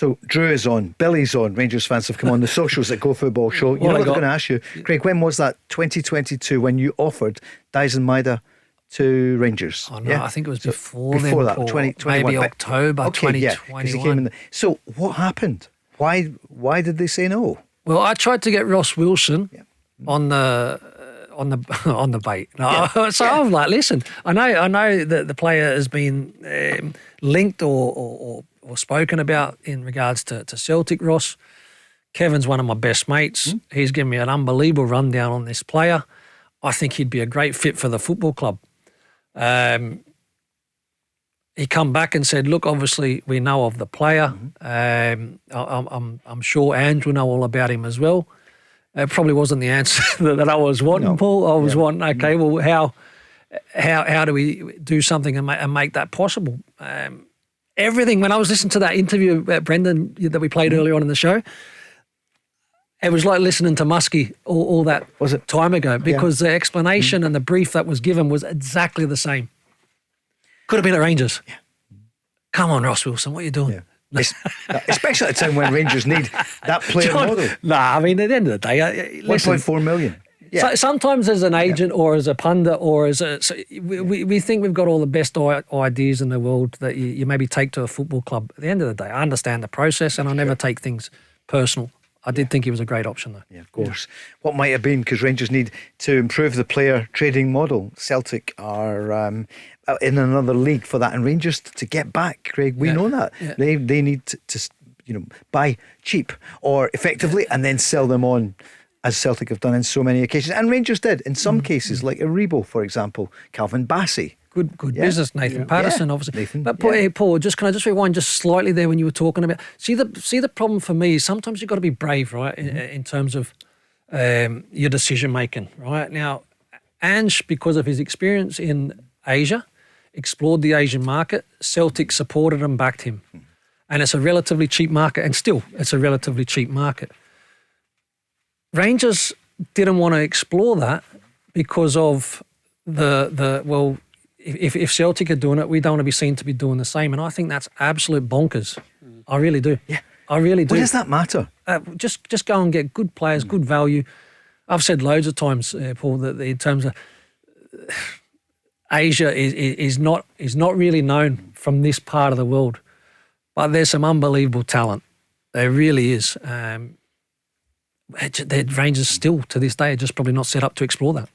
So Drew is on, Billy's on, Rangers fans have come on the socials at Go Football Show. You know what I'm going to ask you, Craig, when was that? 2022 when you offered Daizen Maeda to Rangers? Oh, no, I think it was before that, Paul. 2021. Maybe October 2021. He came in so what happened? Why did they say no? Well, I tried to get Ross Wilson on the bait. I'm like, listen, I know that the player has been linked or spoken about in regards to Celtic, Ross. Kevin's one of my best mates. He's given me an unbelievable rundown on this player. I think he'd be a great fit for the football club. He come back and said, look, obviously we know of the player. I'm sure Ange will know all about him as well. It probably wasn't the answer that I was wanting, Paul. I was wanting, okay, well, how do we do something and make that possible? Everything, when I was listening to that interview about Brendan that we played earlier on in the show, it was like listening to Muskie all that time ago, because the explanation and the brief that was given was exactly the same. Could have been at Rangers. Yeah. Come on, Ross Wilson, what are you doing? Yeah. Especially at a time when Rangers need that player model. Nah, I mean, at the end of the day, 1.4 million. Yeah. So sometimes as an agent or as a pundit or we think we've got all the best ideas in the world that you maybe take to a football club. At the end of the day, I understand the process and I never take things personal. I did think he was a great option though. Yeah, of course. What might have been, because Rangers need to improve the player trading model. Celtic are in another league for that, and Rangers to get back, Craig, we know that. Yeah. They need to buy cheap or effectively and then sell them on, as Celtic have done in so many occasions. And Rangers did in some cases, like Aribo, for example, Calvin Bassey. Good business, Nathan Patterson, obviously. Nathan, but Paul, can I just rewind just slightly there when you were talking about? See the problem for me is sometimes you've got to be brave, right, in terms of your decision making, right? Now, Ange, because of his experience in Asia, explored the Asian market. Celtic supported and backed him, and it's a relatively cheap market, and still it's a relatively cheap market. Rangers didn't want to explore that because of if Celtic are doing it, we don't want to be seen to be doing the same. And I think that's absolute bonkers. I really do. Yeah. I really do. What does that matter? Just go and get good players, good value. I've said loads of times, Paul, that in terms of Asia is not really known from this part of the world. But there's some unbelievable talent. There really is. The Rangers still, to this day, are just probably not set up to explore that.